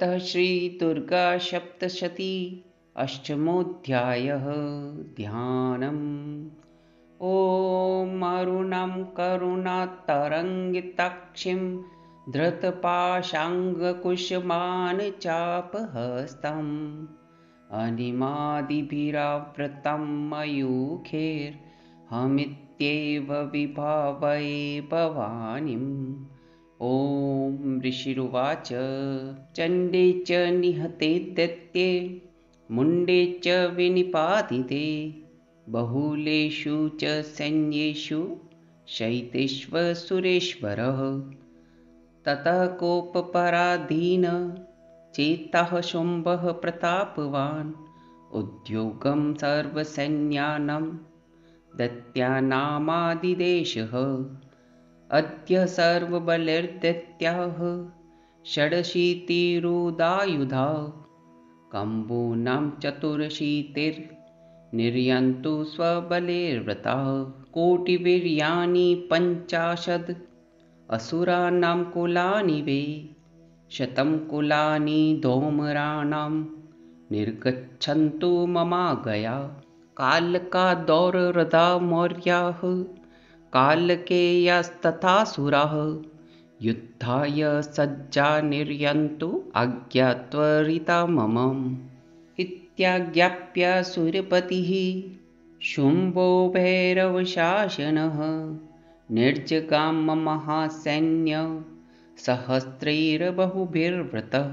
अथ श्री दुर्गा सप्तशती अष्टमोऽध्यायः। ध्यानम्। ॐ अरुणं करुणातरङ्गिताक्षीं धृतपाशाङ्कुशमानचापहस्तम् अनिमादिभिरावृतं मयूखैर्हमित्येव विभावये भवानीम्। ॐ ऋषिरुवाच। चण्डे च निहते दैत्ये मुण्डे च विनिपातिते बहुलेषु च सैन्येषु शयितेष्वसुरेश्वरः। ततः कोपपराधीन चेतः शुम्भः प्रतापवान् उद्योगं सर्वसैन्यानां दैत्यानामादिदेशः। अद्य सर्वबलैर्दैत्याः षडशीतिरुदायुधा कम्बूनां चतुरशीतिर्निर्यन्तु स्वबलैर्वृताः। कोटिवीर्याणि 50 असुराणां कुलानि वै 100 कुलानि धूम्राणां निर्गच्छन्तु ममाज्ञया। कालकादौररथा मौर्याः कालकेयास्तथासुराः युद्धाय सज्जा निर्यन्तु आज्ञात्वरिता मम। इत्याज्ञाप्य सूर्यपतिः शुम्भो भैरवशासनः निर्जगाम महासैन्य सहस्रैर्बहुभिर्वृतः।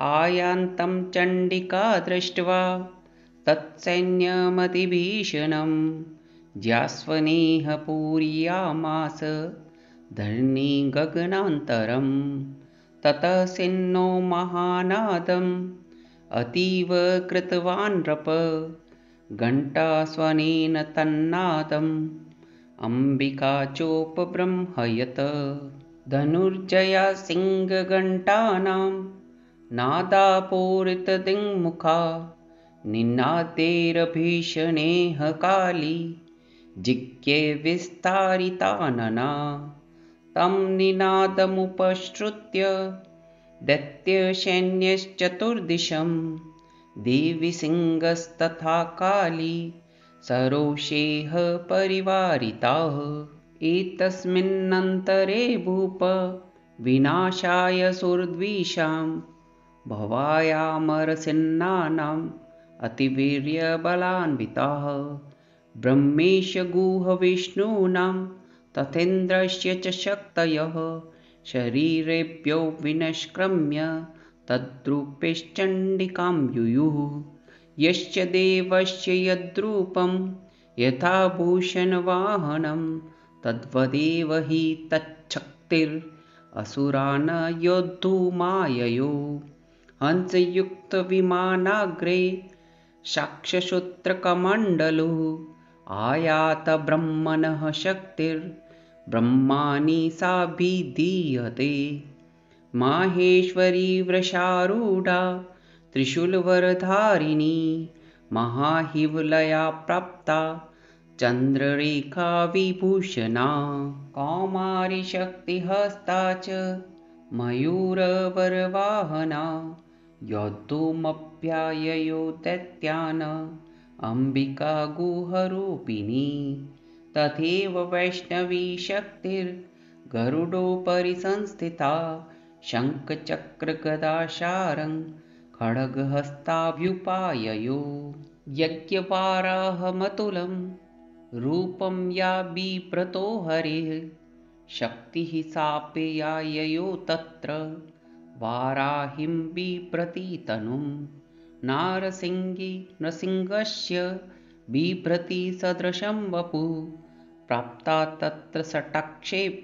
आयान्तं चण्डिका दृष्ट्वा तत्सैन्यमतिभीषणं ज्यास्वनेह पूरयामास धरणी गगनान्तरं। ततः सिन्नो महानादम् अतीव कृतवान् नृप घण्टास्वनेन तन्नादम् अम्बिका चोपबृंहयत्। धनुर्जया सिंहघण्टानां नादापूरितदिङ्मुखा निनादैर्भीषणैः काली जिज्ञे विस्तारितानना। तं निनादमुपश्रुत्य दैत्यसैन्यश्चतुर्दिशं देवीसिंहस्तथा काली सरोषैः परिवारिताः। एतस्मिन्नन्तरे भूप विनाशाय सुरद्विषां भवायामरसेनानाम् अतिवीर्यबलान्विताः। ब्रह्मेश गुहविष्णूनां तथेन्द्रस्य च शक्तयः शरीरेभ्यो विनिष्क्रम्य तद्रूपैश्चण्डिकां युयुः। यश्च देवस्य यद्रूपं यथा भूषणवाहनं तद्वदेव हि तच्छक्तिरसुरान् योद्धुमाययो। हंसयुक्तविमानाग्रे साक्ष्यसूत्रकमण्डलुः आयात ब्रह्मणः शक्तिर्ब्रह्माणि साभिधीयते। माहेश्वरी वृषारूढा त्रिशूलवरधारिणी महाहिवलया प्राप्ता चन्द्ररेखा विभूषणा। कौमारी शक्तिहस्ता च मयूरवरवाहना योद्धुमभ्याययो दैत्यान् अम्बिका गुहरूपिणी। तथैव वैष्णवी शक्तिर्गरुडोपरि संस्थिता शङ्खचक्रगदाशारं खड्गहस्ताभ्युपाययो। यज्ञवाराहमतुलं रूपं या बिभ्रतो हरिः शक्तिः सापेयाययो तत्र वाराहिं बिभ्रति तनुं। नारसिंही नृसिंहस्य बिभ्रति सदृशं वपुः प्राप्ता तत्र सटाक्षेप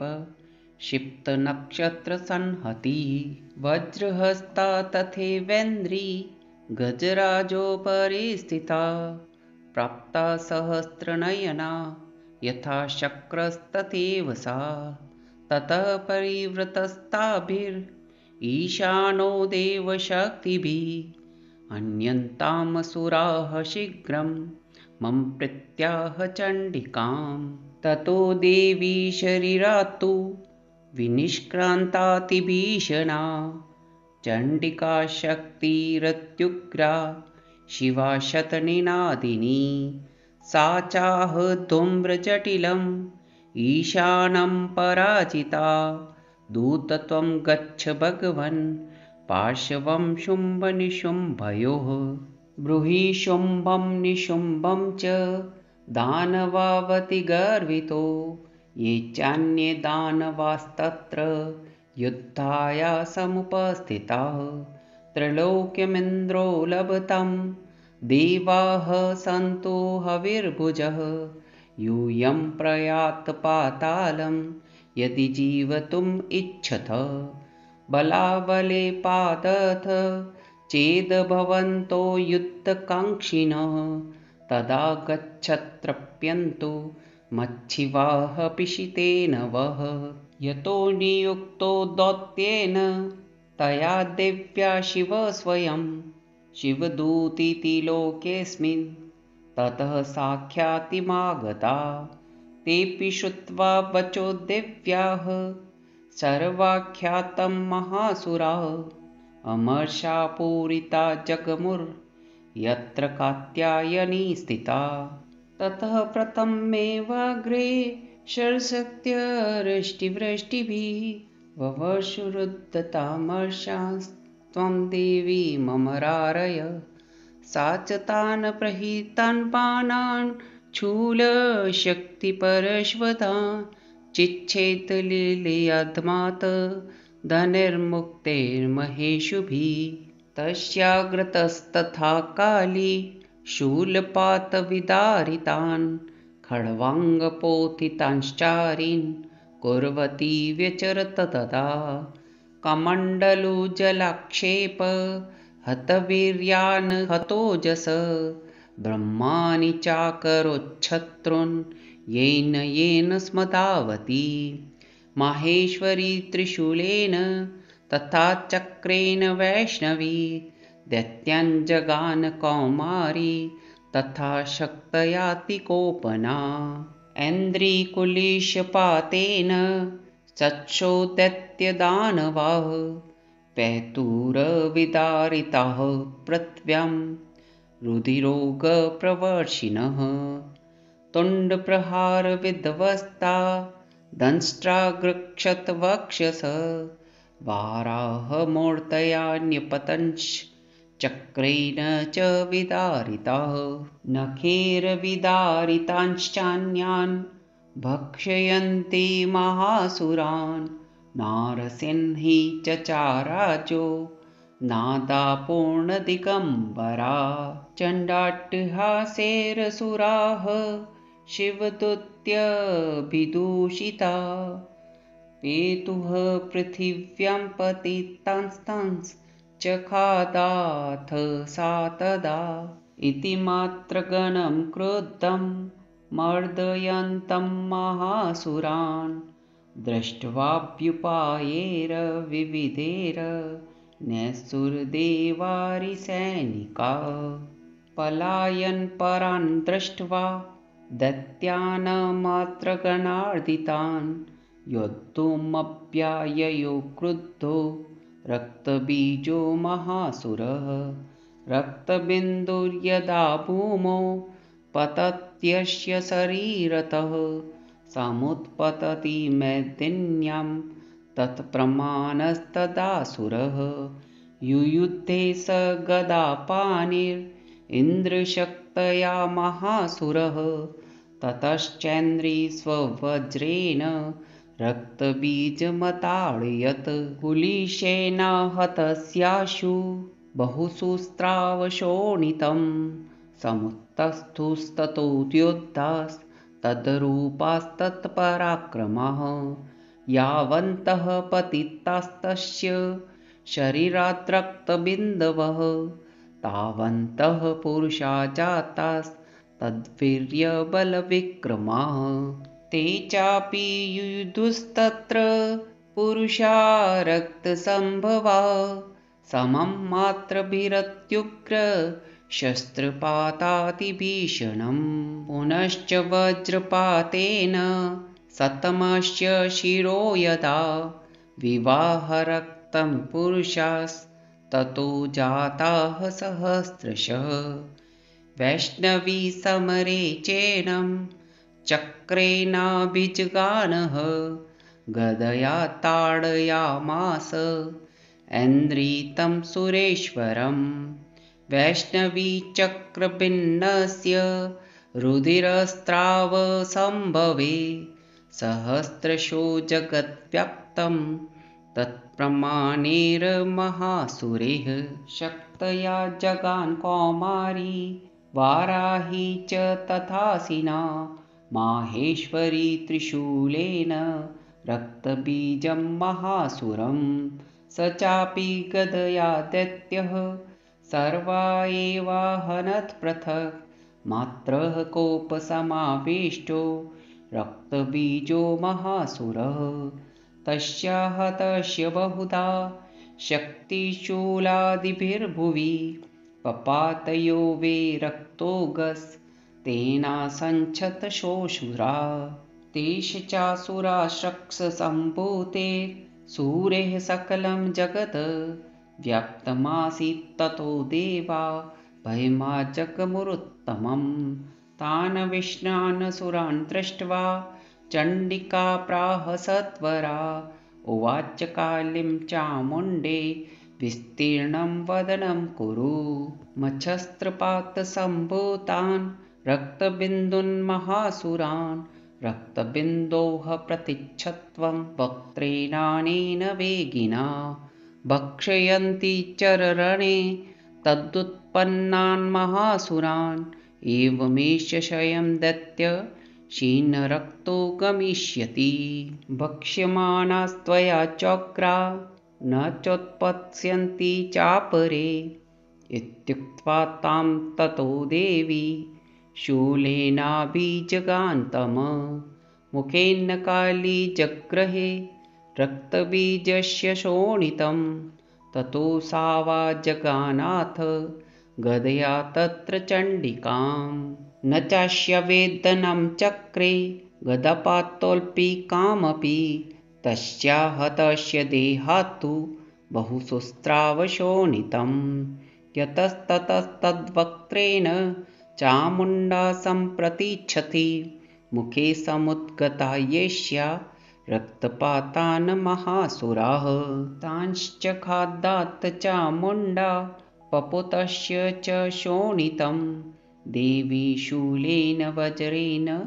क्षिप्तनक्षत्रसंहतिः। वज्रहस्ता तथैवेन्द्री गजराजोपरि स्थिता प्राप्ता सहस्रनयना यथा शक्रस्तथैव सा। ततः परिवृतस्ताभिरीशानो देवशक्तिभिः अन्यन्तामसुराः शीघ्रं मम प्रीत्याह चण्डिकां। ततो देवी शरीरात्तु विनिष्क्रान्तातिभीषणा चण्डिका शक्तिरत्युग्रा शिवा शतनिनादिनी सा चाह धूम्रजटिलम् ईशानं पराजिता दूतत्वं गच्छ भगवन् पार्श्वं शुम्भनिशुम्भयोः ब्रूहि शुम्भं निशुम्भं च दानवावति गर्वितो ये चान्ये दानवास्तत्र युद्धाय समुपस्थिताः त्रैलोक्यमिन्द्रो लभतं देवाः सन्तो हविर्भुजः यूयं प्रयात पातालं यदि जीवतुम् इच्छथ बलाबले पादथ चेद भवन्तो युद्धकाङ्क्षिणः तदा गच्छत्रप्यन्तु मच्छिवाः पिशितेन वः यतो नियुक्तो दौत्येन तया देव्या शिव स्वयं शिवदूतीति लोकेऽस्मिन् ततः साख्यातिमागता तेऽपि श्रुत्वा वचो देव्याः सर्वाख्यातं महासुराः अमर्षापूरिता जगमुर्यत्र कात्यायनी स्थिता ततः प्रथमेवाग्रे शरशक्त्यरिष्टिवृष्टिभिः ववर्षुरुद्धतामर्षास्त्वं देवी ममरारय सा च तान् प्रहितान् बाणान् शूलशक्तिपरश्वतान् चिच्छेदलीलयाद्मात् धनुर्मुक्तैर्महेषुभिः तस्याग्रतस्तथा काली शूलपातविदारितान् खड्वाङ्गपोथितांश्चारीन् कुर्वती व्यचरत तदा कमण्डलुजलाक्षेप हतवीर्यान् हतोजस ब्रह्माणि चाकरोच्छत्रुन् येन स्मदावती माहेश्वरी त्रिशूलेन तथा चक्रेण वैष्णवी दैत्याञ्जगान कौमारी तथा शक्तयातिकोपना ऐन्द्रिकुलिशपातेन चक्षो दैत्यदानवाः पैतुरविदारिताः पृथिव्यां रुधिरोगप्रवर्षिणः तुण्डप्रहारविध्वस्ता दंष्ट्रागृक्षतवक्षस वाराहमूर्तयान्यपतञ्चक्रेण च विदारिताः नखैर्विदारितांश्चान्यान् भक्षयन्ति महासुरान् नारसिंही चचाराजो नादापूर्णदिगम्बरा चण्डाट्टहासेरसुराः शिवदूत्यभिदूषिता पेतुः पृथिव्यां पतितांस्तांश्चखादाथ सा तदा इति मात्रगणं क्रुद्धं मर्दयन्तं महासुरान् दृष्ट्वाभ्युपायैर्विविधैर् नैसुरदेवारिसैनिका पलायन् परान् दृष्ट्वा दैत्यान् मात्रगणार्दितान् योद्धुमप्याययो क्रुद्धो रक्तबीजो महासुरः रक्तबिन्दुर्यदा भूमौ पतत्यस्य शरीरतः समुत्पतति मैदिन्यां तत्प्रमाणस्तदासुरः युयुद्धे स गदापाणिरिन्द्रशक्तया महासुरः ततश्चैन्द्री स्ववज्रेण रक्तबीजमताडयत् कुलिशेन हतस्याशु बहुसूस्त्रावशोणितं समुत्तस्थुस्ततोद्योद्धास्तद्रूपास्तत्पराक्रमः यावन्तः पतितास्तस्य शरीराद्रक्तबिन्दवः तावन्तः पुरुषा जातास्तद्वीर्यबलविक्रमाः ते चापि युयुधुस्तत्र पुरुषा रक्तसम्भवा समं मात्रभिरत्युग्र शस्त्रपातातिभीषणम् पुनश्च वज्रपातेन सतमस्य शिरो यदा विवाहरक्तं पुरुषास् ततो जाताः सहस्रशः। वैष्णवी समरे चेनं चक्रेणाभिजगानः। गदया ताडयामास ऐन्द्रितं सुरेश्वरम्। वैष्णवी चक्रभिन्नस्य रुधिरस्रावसम्भवे। सहस्रशो जगद्व्याप्तं तत्प्रमाणेर्महासुरैः। शक्तया जगान कौमारी वाराही च तथासिना। माहेश्वरी त्रिशूलेन रक्तबीजं महासुरं। स चापि गदया दैत्यः सर्वा एवाहनत् पृथक्। मात्रः कोपसमाविष्टो रक्तबीजो महासुरः। तस्य हतस्य बहुधा शक्तिशूलादिभिर्भुवि। पपातयो वे रक्तोगस्तेनासञ्छतशोऽसुरा। तेष चासुराश्रक्षसम्भूते सूरेः सकलं जगत्। व्याप्तमासीत् ततो देवा भयमाजगमुरुत्तमम्। तान् विष्णान् सुरान् दृष्ट्वा चण्डिका प्राह सत्वरा। उवाच कालीं चामुण्डे विस्तीर्णं वदनं कुरु। मच्छस्त्रपातसम्भूतान् रक्तबिन्दून्महासुरान्। रक्तबिन्दोः प्रतीच्छत्वं वक्त्रेणानेन वेगिना। भक्षयन्ति चररणे तदुत्पन्नान् महासुरान्। एवमेष क्षयं दैत्य क्षीणरक्तो गमिष्यति। भक्ष्यमाणास्त्वया चोग्रा न चोत्पत्स्यन्ति चापरे। इत्युक्त्वा तां ततो देवी शूलेनाभिजगान्तम्। मुखेन काली जग्रहे रक्तबीजस्य शोणितं। ततो सा वा जगानाथ गदया तत्र चण्डिकाम्। न चास्य वेदनं चक्रे गदपातोऽल्पिकामपि। तस्या हतस्य देहात्तु बहुशस्त्रावशोणितम्। यतस्ततस्तद्वक्त्रेण चामुण्डा सम्प्रतिच्छति। मुखे समुद्गता येष्या रक्तपातान् महासुराः। तांश्च खादात् चामुण्डा पपुतस्य च शोणितं। देवी शूलेन वज्रेण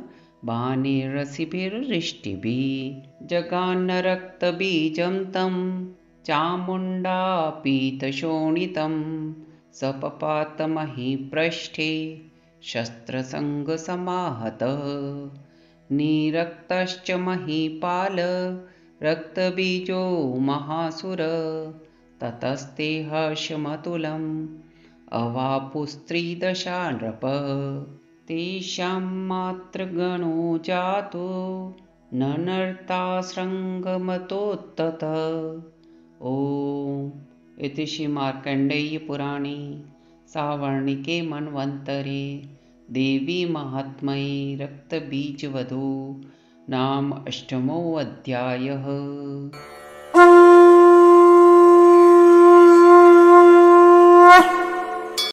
बाणैरसिभिर्रिष्टिभिः। जगान रक्तबीजं तं चामुण्डा पीतशोणितं। स पपात महीपृष्ठे शस्त्रसङ्गसमाहतः। निरक्तश्च महीपाल रक्तबीजो महासुर। ततस्ते हर्षमतुलम् अवापुस्त्रिदशा नृप। तेषां मातृगणो जातो ननर्ताश्रङ्गमतोत्ततः। ॐ इति श्रीमार्कण्डेयपुराणे सावर्णिके मन्वन्तरे देवीमाहात्म्ये रक्तबीजवधो नाम 8मोऽध्यायः।